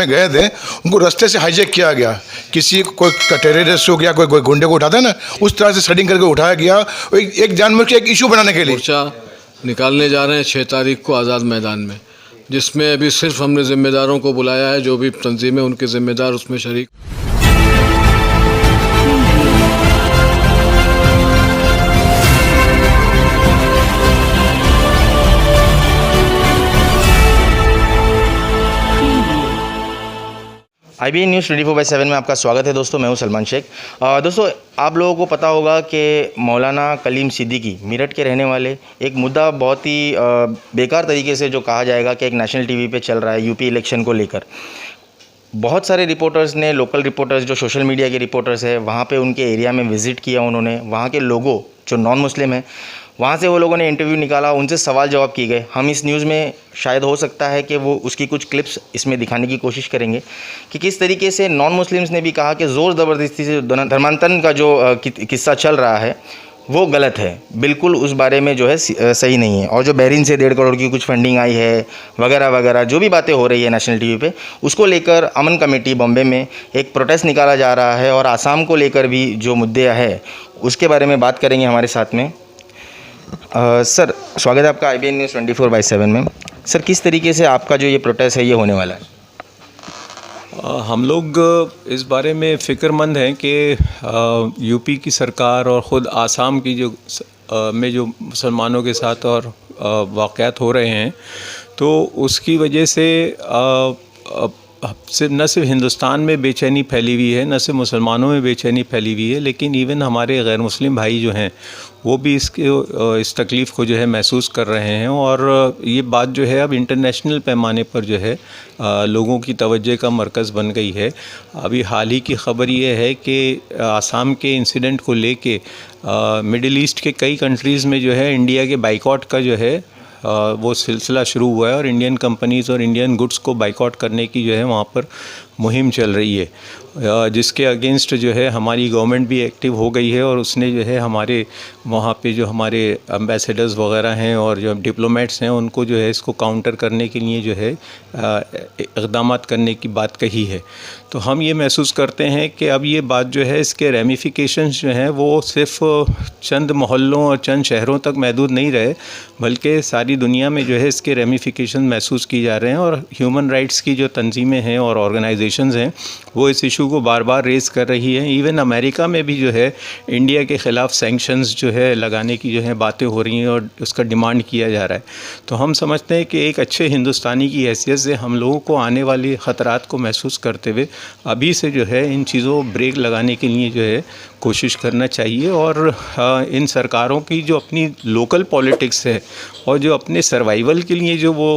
में गए थे, उनको रास्ते से हाईजैक किया गया। किसी कोई टेररिस्ट हो गया, कोई गुंडे को उठाता है ना, उस तरह से सेटिंग करके उठाया गया, एक जानवर के एक इशू बनाने के लिए। मोर्चा निकालने जा रहे हैं 6 तारीख को आज़ाद मैदान में, जिसमें अभी सिर्फ हमने ज़िम्मेदारों को बुलाया है, जो भी तंजीमें उनके ज़िम्मेदार उसमें शरीक। IBN न्यूज़ 24/7 में आपका स्वागत है दोस्तों। मैं हूं सलमान शेख। दोस्तों, आप लोगों को पता होगा कि मौलाना कलीम सिद्दीकी मेरठ के रहने वाले, एक मुद्दा बहुत ही बेकार तरीके से जो कहा जाएगा कि एक नेशनल टीवी पे चल रहा है यूपी इलेक्शन को लेकर। बहुत सारे रिपोर्टर्स ने, लोकल रिपोर्टर्स जो सोशल मीडिया के रिपोर्टर्स हैं, वहाँ पे उनके एरिया में विज़िट किया उन्होंने। वहाँ के लोगों जो नॉन मुस्लिम हैं, वहाँ से वो लोगों ने इंटरव्यू निकाला, उनसे सवाल जवाब किए गए। हम इस न्यूज़ में शायद हो सकता है कि वो उसकी कुछ क्लिप्स इसमें दिखाने की कोशिश करेंगे कि किस तरीके से नॉन मुस्लिम्स ने भी कहा कि ज़ोर ज़बरदस्ती से धर्मांतरण का जो किस्सा चल रहा है वो गलत है, बिल्कुल उस बारे में जो है सही नहीं है। और जो बहरीन से 1.5 करोड़ की कुछ फंडिंग आई है वगैरह वगैरह, जो भी बातें हो रही है नेशनल टीवी पे, उसको लेकर अमन कमेटी बॉम्बे में एक प्रोटेस्ट निकाला जा रहा है। और आसाम को लेकर भी जो मुद्दे है उसके बारे में बात करेंगे हमारे साथ में। सर, स्वागत है आपका IBN न्यूज़ 24/7 में। सर, किस तरीके से आपका जो ये प्रोटेस्ट है ये होने वाला है? हम लोग इस बारे में फ़िक्रमंद हैं कि यूपी की सरकार और ख़ुद आसाम की जो मुसलमानों के साथ और वाक़यात हो रहे हैं, तो उसकी वजह से न सिर्फ हिंदुस्तान में बेचैनी फैली हुई है, न सिर्फ मुसलमानों में बेचैनी फैली हुई है, लेकिन इवन हमारे गैर मुस्लिम भाई जो हैं वो भी इस तकलीफ़ को जो है महसूस कर रहे हैं। और ये बात जो है अब इंटरनेशनल पैमाने पर जो है लोगों की तवज्जो का मरकज़ बन गई है। अभी हाल ही की ख़बर ये है कि आसाम के इंसिडेंट को लेके मिडिल ईस्ट के कई कंट्रीज़ में जो है इंडिया के बाइकॉट का जो है वो सिलसिला शुरू हुआ है और इंडियन कंपनीज़ और इंडियन गुड्स को बाइकआउट करने की जो है वहाँ पर मुहिम चल रही है, जिसके अगेंस्ट जो है हमारी गवर्नमेंट भी एक्टिव हो गई है। और उसने जो है हमारे वहाँ पे जो हमारे एम्बेसडर्स वगैरह हैं और जो डिप्लोमेट्स हैं उनको जो है इसको काउंटर करने के लिए जो है इक़दाम करने की बात कही है। तो हम ये महसूस करते हैं कि अब ये बात जो है इसके रेमिफिकेशंस जो हैं वो सिर्फ चंद मोहल्लों और चंद शहरों तक महदूद नहीं रहे, बल्कि सारी दुनिया में जो है इसके रेमिफिकेशन महसूस की जा रहे हैं। और ह्यूमन राइट्स की जो तंजीमें हैं और ऑर्गेनाइजेशंस हैं वो इस इशू को बार बार रेज़ कर रही हैं। इवन अमेरिका में भी जो है इंडिया के ख़िलाफ़ सैंक्शंस जो है लगाने की जो है बातें हो रही हैं और उसका डिमांड किया जा रहा है। तो हम समझते हैं कि एक अच्छे हिंदुस्तानी की हैसियत से हम लोगों को आने वाली ख़तरात को महसूस करते हुए अभी से जो है इन चीज़ों ब्रेक लगाने के लिए जो है कोशिश करना चाहिए। और इन सरकारों की जो अपनी लोकल पॉलिटिक्स है और जो अपने सर्वाइवल के लिए जो वो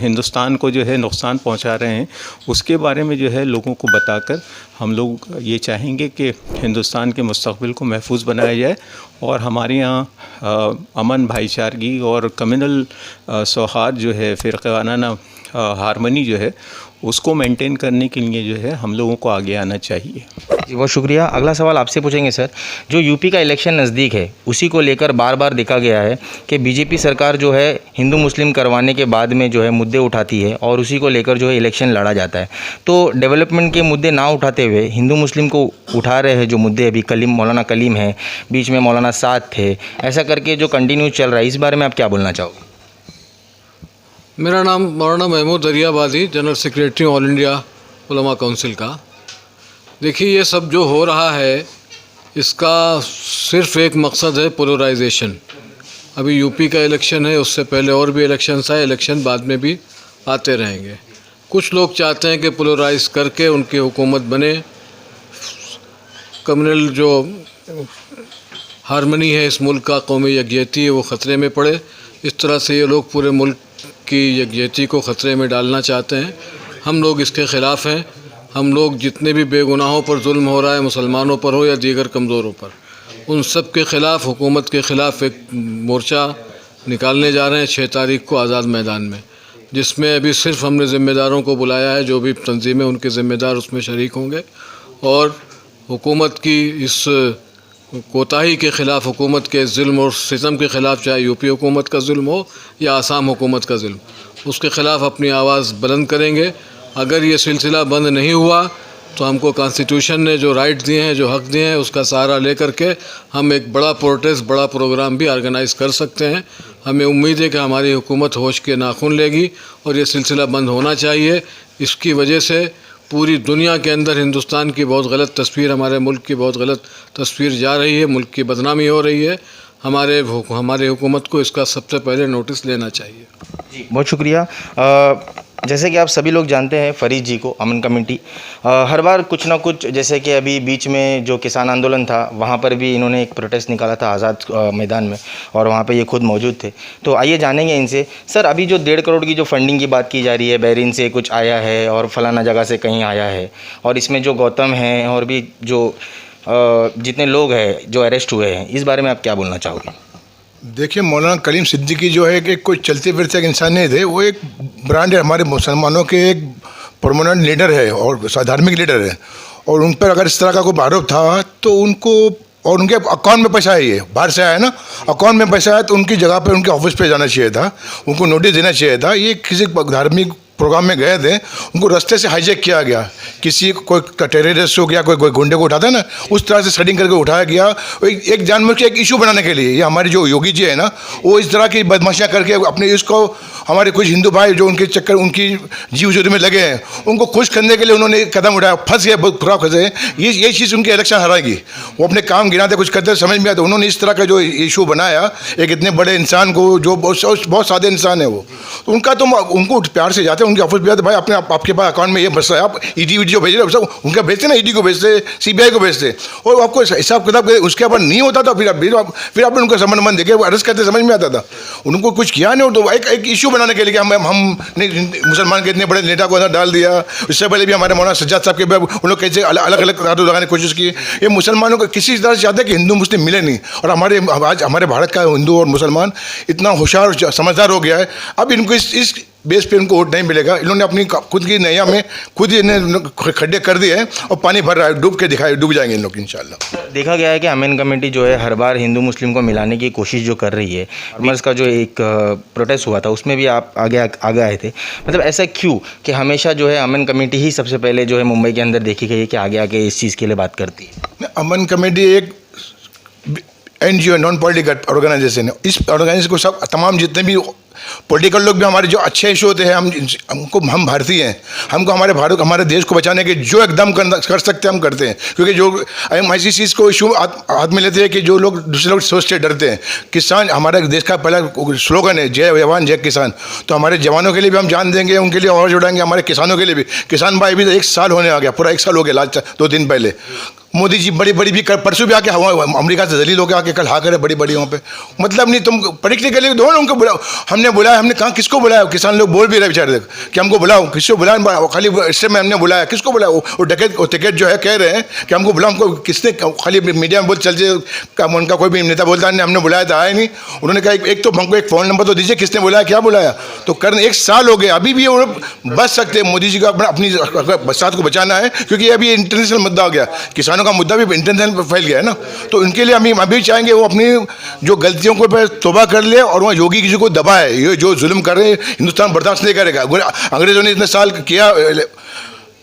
हिंदुस्तान को जो है नुकसान पहुंचा रहे हैं, उसके बारे में जो है लोगों को बताकर हम लोग ये चाहेंगे कि हिंदुस्तान के मुस्तक़बिल को महफूज बनाया जाए और हमारे यहाँ अमन, भाईचारगी और कम्युनल सौहार्द जो है, फ़िरक़ाना हारमनी जो है उसको मेंटेन करने के लिए जो है हम लोगों को आगे आना चाहिए। जी, बहुत शुक्रिया। अगला सवाल आपसे पूछेंगे सर, जो यूपी का इलेक्शन नज़दीक है उसी को लेकर बार बार देखा गया है कि बीजेपी सरकार जो है हिंदू मुस्लिम करवाने के बाद में जो है मुद्दे उठाती है और उसी को लेकर जो है इलेक्शन लड़ा जाता है। तो डेवलपमेंट के मुद्दे ना उठाते हुए हिंदू मुस्लिम को उठा रहे हैं जो मुद्दे, अभी मौलाना कलीम है, बीच में मौलाना साद थे, ऐसा करके जो कंटिन्यू चल रहा है, इस बारे में आप क्या बोलना चाहोगे? मेरा नाम Maulana Mahmood Dariyabadi, general secretary All India Ulama council का। देखिए, ये सब जो हो रहा है इसका सिर्फ एक मकसद है, पोलराइजेशन। अभी यूपी का इलेक्शन है, उससे पहले और भी इलेक्शंस आए, इलेक्शन बाद में भी आते रहेंगे। कुछ लोग चाहते हैं कि पोलराइज करके उनकी हुकूमत बने, कम्युनल जो हारमनी है इस मुल्क का, कौमी यकजहती है, वो ख़तरे में पड़े। इस तरह से ये लोग पूरे मुल्क की यकजहती को ख़तरे में डालना चाहते हैं। हम लोग इसके ख़िलाफ़ हैं। हम लोग जितने भी बेगुनाहों पर जुल्म हो रहा है, मुसलमानों पर हो या दीगर कमज़ोरों पर, उन सब के ख़िलाफ़, हुकूमत के ख़िलाफ़ एक मोर्चा निकालने जा रहे हैं 6 तारीख को आज़ाद मैदान में, जिसमें अभी सिर्फ हमने ज़िम्मेदारों को बुलाया है, जो भी तंजीमें उनके ज़िम्मेदार उसमें शरीक होंगे। और हुकूमत की इस कोताही के ख़िलाफ़, हुकूमत के ज़ुल्म और सितम के ख़िलाफ़, चाहे यूपी हुकूमत का ज़ुल्म हो या आसाम हुकूमत का ज़ुल्म, उसके ख़िलाफ़ अपनी आवाज़ बुलंद करेंगे। अगर ये सिलसिला बंद नहीं हुआ तो हमको कॉन्स्टिट्यूशन ने जो राइट दिए हैं, जो हक दिए हैं, उसका सहारा लेकर के हम एक बड़ा प्रोटेस्ट, बड़ा प्रोग्राम भी ऑर्गेनाइज़ कर सकते हैं। हमें उम्मीद है कि हमारी हुकूमत होश के नाखून लेगी और ये सिलसिला बंद होना चाहिए। इसकी वजह से पूरी दुनिया के अंदर हिंदुस्तान की बहुत गलत तस्वीर, हमारे मुल्क की बहुत गलत तस्वीर जा रही है, मुल्क की बदनामी हो रही है। हमारे हुकूमत को इसका सबसे पहले नोटिस लेना चाहिए। जी बहुत शुक्रिया। जैसे कि आप सभी लोग जानते हैं फरीद जी को, अमन कमेटी हर बार कुछ ना कुछ, जैसे कि अभी बीच में जो किसान आंदोलन था वहाँ पर भी इन्होंने एक प्रोटेस्ट निकाला था आज़ाद मैदान में, और वहाँ पे ये खुद मौजूद थे। तो आइए जानेंगे इनसे। सर, अभी जो 1.5 करोड़ की जो फंडिंग की बात की जा रही है, बहरीन से कुछ आया है और फलाना जगह से कहीं आया है, और इसमें जो गौतम हैं और भी जो जितने लोग हैं जो अरेस्ट हुए हैं, इस बारे में आप क्या बोलना चाहोगे? देखिए, मौलाना कलीम सिद्दीकी जो है कि कोई चलते फिरते एक इंसान नहीं थे, वो एक ब्रांड है, हमारे मुसलमानों के एक परमानेंट लीडर है और धार्मिक लीडर है। और उन पर अगर इस तरह का कोई आरोप था तो उनको, और उनके अकाउंट में पैसा है, ये बाहर से आया ना, अकाउंट में पैसा है, तो उनकी जगह पे उनके ऑफिस पे जाना चाहिए था, उनको नोटिस देना चाहिए था। ये किसी धार्मिक प्रोग्राम में गए थे, उनको रास्ते से हाईजैक किया गया, किसी कोई टेररिस्ट हो गया, कोई गुंडे को उठाता है ना, उस तरह से सेटिंग करके उठाया गया, एक जानबूझ के एक इशू बनाने के लिए। ये हमारे जो योगी जी है ना, वो इस तरह की बदमाशियाँ करके अपने इसको, हमारे कुछ हिंदू भाई जो उनके चक्कर, उनकी जीव जुद में लगे हैं, उनको खुश करने के लिए उन्होंने कदम उठाया, फंस गए, बहुत खराब फंसे। ये चीज़ उनकी इलेक्शन हराएगी। वो अपने काम गिनाते, कुछ करते समझ में आता, उन्होंने इस तरह का जो इशू बनाया एक इतने बड़े इंसान को, जो बहुत सादे इंसान है वो, तो उनका तो उनको प्यार से जाते, उनके ऑफिस पे भाई अपने आपके पास अकाउंट में ये बस है, आप ईडी जो भेज रहे हो सब उनका भेजते ना, ईडी को भेजते, सीबीआई को भेजते, और आपको हिसाब किताब उसके ऊपर नहीं होता था, फिर आपने उनको समन देके अरेस्ट करते, समझ में आता था। उनको कुछ किया नहीं, तो एक इशू बनाने के लिए कि हम मुसलमान के इतने बड़े नेता को अंदर डाल दिया। इससे पहले भी हमारे मौलाना सज्जाद साहब के उन लोग कैसे अलग अलग तारुफ लगाने की कोशिश की। ये मुसलमानों को किसी तरह से चाहते हैं कि हिंदू मुस्लिम मिले नहीं, और आज हमारे भारत का हिंदू और मुसलमान इतना होशियार और समझदार हो गया है, अब इनको इस बेस पे उनको वोट नहीं मिलेगा। इन्होंने अपनी खुद की नैया में खुद ही खड्डे कर दिए हैं और पानी भर रहा है, डूब जाएंगे इन लोग इंशाल्लाह। देखा गया है कि अमन कमेटी जो है हर बार हिंदू मुस्लिम को मिलाने की कोशिश जो कर रही है, मर्ज का जो एक प्रोटेस्ट हुआ था उसमें भी आप आगे आए थे, मतलब ऐसा क्यों कि हमेशा जो है अमन कमेटी ही सबसे पहले जो है मुंबई के अंदर देखी गई है कि आगे आके इस चीज़ के लिए बात करती है? अमन कमेटी एक NGO, नॉन पॉलिटिकल ऑर्गेनाइजेशन है। इस ऑर्गेनाइजेशन को सब तमाम जितने भी पॉलिटिकल लोग भी, हमारे जो अच्छे इशू होते हैं, हम भारतीय हैं, हमको हमारे देश को बचाने के जो एकदम कर सकते हैं हम करते हैं, क्योंकि जो हम ऐसी चीज़ को इशू हाथ में लेते हैं कि जो लोग दूसरे लोग सोचते डरते हैं। किसान हमारे देश का पहला स्लोगन है, जय जवान जय किसान। तो हमारे जवानों के लिए भी हम जान देंगे, उनके लिए और जोड़ेंगे, हमारे किसानों के लिए भी। किसान भाई भी तो 1 साल होने आ गया, पूरा 1 साल हो गया, लास्ट 2 दिन पहले मोदी जी बड़ी भी परसों भी आके अमेरिका से जलील होकर आके कल हाकर है बड़ी वहाँ पे। मतलब नहीं, तुम पढ़ने के लिए दो ना, उनको बुलाओ। हमने बुलाया, हमने कहा किसको बुलाया? किसान लोग बोल भी रहे बेचारे कि हमको बुलाओ, किसको बुलाया? खाली इससे में हमने बुलाया, किसको बुलाया? वो टिकट जो है कह रहे हैं कि हमको बुलाओ, हमको किसने? खाली मीडिया में बोल चलते, उनका कोई भी नेता बोलता नहीं हमने बुलाया था, आया नहीं। उन्होंने कहा एक तो हमको एक फ़ोन नंबर तो दीजिए, किसने बुलाया, क्या बुलाया? तो करने 1 साल हो गए, अभी भी वो बच सकते हैं। मोदी जी को अपनी बरसात को बचाना है, क्योंकि अभी इंटरनेशनल मुद्दा हो गया, किसानों का मुद्दा भी इंटरनेशनल पर फैल गया है ना। तो उनके लिए हम अभी चाहेंगे वो अपनी जो गलतियों को तौबा कर ले और वहाँ योगी जी को दबाए। ये जो जुल्म कर रहे हैं हिंदुस्तान बर्दाश्त नहीं करेगा। अंग्रेजों ने इतने साल किया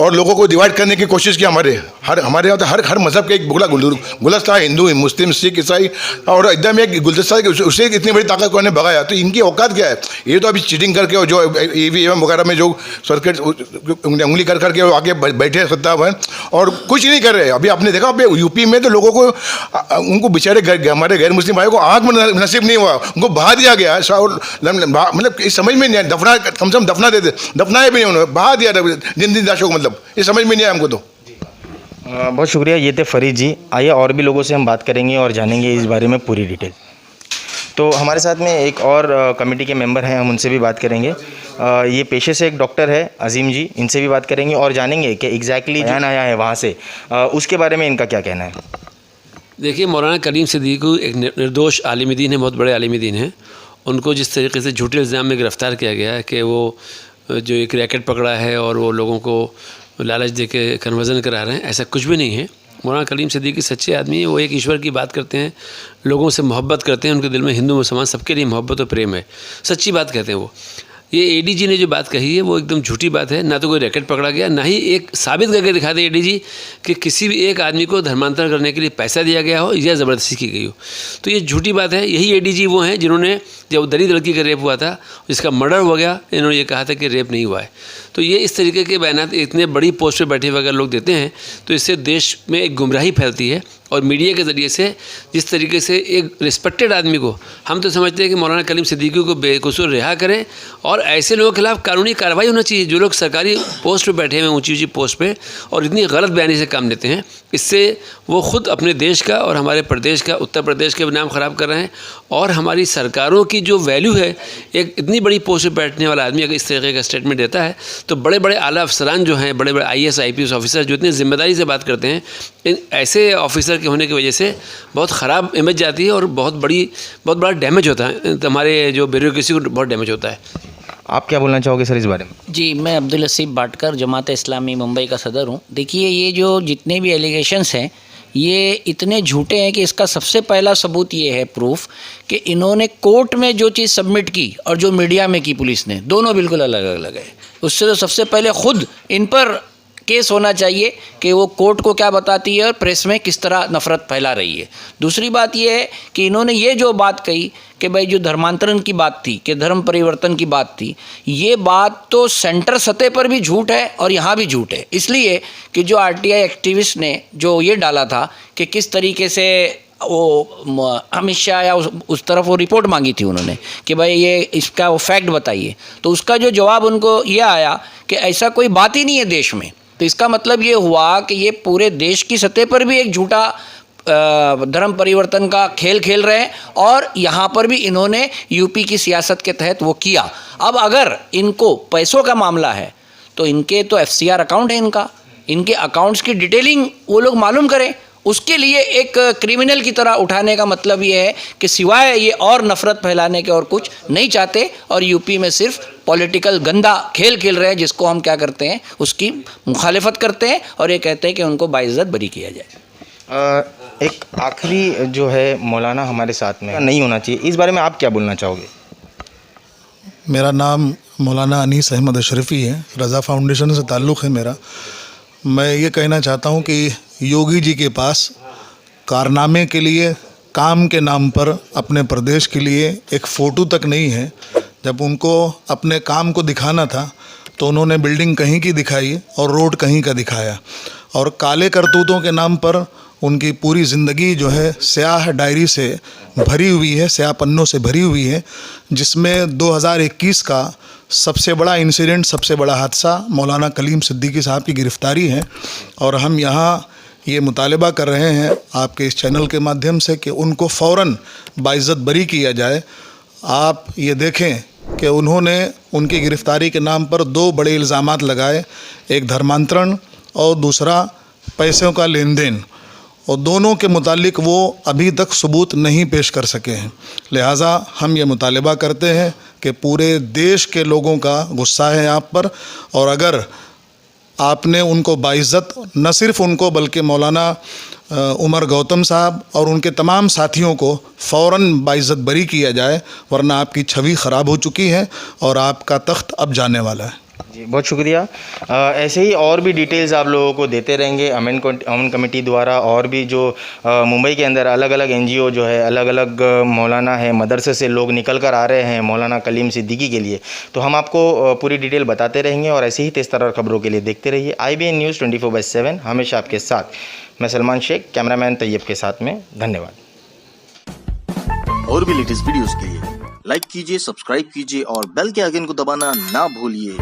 और लोगों को डिवाइड करने की कोशिश की। हमारे यहाँ तो हर मज़हब का एक गुलदस्ता है, हिंदू मुस्लिम सिख ईसाई, और एकदम एक गुलदस्ता है, उसे इतनी बड़ी ताकत को उन्हें भगाया। तो इनकी औकात क्या है? ये तो अभी चीटिंग करके और जो EVM वगैरह में जो सर्किट उंगली कर करके आगे बैठे सत्तावन और कुछ नहीं कर रहे। अभी आपने देखा अभी यूपी में तो लोगों को, उनको बेचारे हमारे गैर मुस्लिम भाइयों को आग में नसीब नहीं हुआ, उनको बहा दिया गया। मतलब समझ में नहीं आया, दफना कम से कम दफना देते, दफनाए भी नहीं उन्होंने, बहा दिया जिन लाशों को। मतलब ये समझ में नहीं आया हमको तो। बहुत शुक्रिया, ये थे फरीद जी। आइए और भी लोगों से हम बात करेंगे और जानेंगे इस बारे में पूरी डिटेल। तो हमारे साथ में एक और कमेटी के मेंबर हैं, हम उनसे भी बात करेंगे। ये पेशे से एक डॉक्टर है अजीम जी, इनसे भी बात करेंगे और जानेंगे कि एग्जैक्टली बयान आया है वहाँ से, उसके बारे में इनका क्या कहना है। देखिए, मौलाना कलीम सिद्दीकी एक निर्दोष आलिम दीन है, बहुत बड़े आलिम दीन हैं। उनको जिस तरीके से झूठे इल्ज़ाम में गिरफ़्तार किया गया है कि वो जो एक रैकेट पकड़ा है और वो लोगों को लालच दे के कन्वर्जन करा रहे हैं, ऐसा कुछ भी नहीं है। मौलाना कलीम सिद्दीकी सच्चे आदमी है, वो एक ईश्वर की बात करते हैं, लोगों से मोहब्बत करते हैं, उनके दिल में हिंदू मुसलमान सबके लिए मोहब्बत और प्रेम है, सच्ची बात कहते हैं वो। ये एडीजी ने जो बात कही है वो एकदम झूठी बात है। ना तो कोई रैकेट पकड़ा गया, ना ही एक साबित करके दिखा दे एडीजी कि किसी भी एक आदमी को धर्मांतरण करने के लिए पैसा दिया गया हो या ज़बरदस्ती की गई हो। तो ये झूठी बात है। यही एडीजी वो हैं जिन्होंने जब दलित लड़की का रेप हुआ था, जिसका मर्डर हो गया, इन्होंने ये कहा था कि रेप नहीं हुआ है। तो ये इस तरीके के बयान इतने बड़ी पोस्ट पे बैठे हुए अगर लोग देते हैं तो इससे देश में एक गुमराही फैलती है। और मीडिया के ज़रिए से जिस तरीके से एक रिस्पेक्टेड आदमी को, हम तो समझते हैं कि मौलाना कलीम सिद्दीकी को बेकसूर रिहा करें और ऐसे लोगों के खिलाफ कानूनी कार्रवाई होना चाहिए जो लोग सरकारी पोस्ट पे बैठे हुए हैं, ऊंची ऊंची पोस्ट पे, और इतनी गलत बयानी से काम लेते हैं। इससे वो ख़ुद अपने देश का और हमारे प्रदेश का, उत्तर प्रदेश का भी नाम ख़राब कर रहे हैं। और हमारी सरकारों की जो वैल्यू है, एक इतनी बड़ी पोस्ट पर बैठने वाला आदमी अगर इस तरीके का स्टेटमेंट देता है तो बड़े बड़े आला अफसरान जो हैं, बड़े बड़े IAS IPS ऑफिसर जो इतनी ज़िम्मेदारी से बात करते हैं, इन ऐसे ऑफिसर के होने की वजह से बहुत ख़राब इमेज जाती है और बहुत बड़ा डैमेज होता है, हमारे जो ब्यूरोक्रेसी को बहुत डैमेज होता है। आप क्या बोलना चाहोगे सर इस बारे में? जी, मैं अब्दुल हसीब बाटकर, जमात इस्लामी मुंबई का सदर हूँ। देखिए, ये जो जितने भी एलिगेशंस हैं ये इतने झूठे हैं कि इसका सबसे पहला सबूत ये है, प्रूफ, कि इन्होंने कोर्ट में जो चीज़ सबमिट की और जो मीडिया में की पुलिस ने, दोनों बिल्कुल अलग अलग है। उससे तो सबसे पहले खुद इन पर केस होना चाहिए कि वो कोर्ट को क्या बताती है और प्रेस में किस तरह नफ़रत फैला रही है। दूसरी बात ये है कि इन्होंने ये जो बात कही कि भाई जो धर्मांतरण की बात थी, कि धर्म परिवर्तन की बात थी, ये बात तो सेंटर सतह पर भी झूठ है और यहाँ भी झूठ है। इसलिए कि जो RTI एक्टिविस्ट ने जो ये डाला था कि किस तरीके से वो अमित शाह या उस तरफ वो रिपोर्ट मांगी थी उन्होंने कि भाई ये इसका वो फैक्ट बताइए, तो उसका जो जवाब उनको ये आया कि ऐसा कोई बात ही नहीं है देश में। तो इसका मतलब ये हुआ कि ये पूरे देश की सतह पर भी एक झूठा धर्म परिवर्तन का खेल खेल रहे हैं और यहाँ पर भी इन्होंने यूपी की सियासत के तहत वो किया। अब अगर इनको पैसों का मामला है तो इनके तो FCR अकाउंट है, इनके अकाउंट्स की डिटेलिंग वो लोग मालूम करें। उसके लिए एक क्रिमिनल की तरह उठाने का मतलब ये है कि सिवाय ये और नफ़रत फैलाने के और कुछ नहीं चाहते और यूपी में सिर्फ पॉलिटिकल गंदा खेल खेल रहे हैं, जिसको हम क्या करते हैं, उसकी मुखालिफत करते हैं और ये कहते हैं कि उनको बाइज्जत बरी किया जाए। एक आखिरी जो है मौलाना हमारे साथ में नहीं होना चाहिए, इस बारे में आप क्या बोलना चाहोगे? मेरा नाम मौलाना अनीस अहमद अशरफ़ी है, रज़ा फाउंडेशन से ताल्लुक़ है मेरा। मैं ये कहना चाहता हूँ कि योगी जी के पास कारनामे के लिए, काम के नाम पर अपने प्रदेश के लिए एक फ़ोटो तक नहीं है। जब उनको अपने काम को दिखाना था तो उन्होंने बिल्डिंग कहीं की दिखाई और रोड कहीं का दिखाया, और काले करतूतों के नाम पर उनकी पूरी ज़िंदगी जो है स्याह डायरी से भरी हुई है, स्याह पन्नों से भरी हुई है, जिसमें 2021 का सबसे बड़ा इंसिडेंट, सबसे बड़ा हादसा मौलाना कलीम सिद्दीकी साहब की गिरफ़्तारी है। और हम यहाँ ये मुतालबा कर रहे हैं आपके इस चैनल के माध्यम से कि उनको फ़ौरन बाइज़्ज़त बरी किया जाए। आप ये देखें कि उन्होंने उनकी गिरफ़्तारी के नाम पर 2 बड़े इल्ज़ामात लगाए, एक धर्मांतरण और दूसरा पैसों का लेन देन, और दोनों के मुतालिक वो अभी तक सबूत नहीं पेश कर सके हैं। लिहाजा हम ये मुतालबा करते हैं कि पूरे देश के लोगों का गुस्सा है आप पर, और अगर आपने उनको बाइज़्ज़त, न सिर्फ़ उनको बल्कि मौलाना उमर गौतम साहब और उनके तमाम साथियों को फ़ौरन बाइज़्ज़त बरी किया जाए, वरना आपकी छवि ख़राब हो चुकी है और आपका तख्त अब जाने वाला है। जी, बहुत शुक्रिया। ऐसे ही और भी डिटेल्स आप लोगों को देते रहेंगे अमन कमेटी द्वारा, और भी जो मुंबई के अंदर अलग अलग NGO जो है, अलग अलग मौलाना है, मदरसे से लोग निकल कर आ रहे हैं मौलाना कलीम सिद्दीकी के लिए, तो हम आपको पूरी डिटेल बताते रहेंगे। और ऐसे ही तेज़ तर्रार खबरों के लिए देखते रहिए IBN न्यूज़ 24/7, हमेशा आपके साथ। मैं सलमान शेख, कैमरामैन तैयब के साथ में। धन्यवाद। और भी लेटेस्ट वीडियोस के लिए लाइक कीजिए, सब्सक्राइब कीजिए और बेल के आइकन को दबाना ना भूलिए।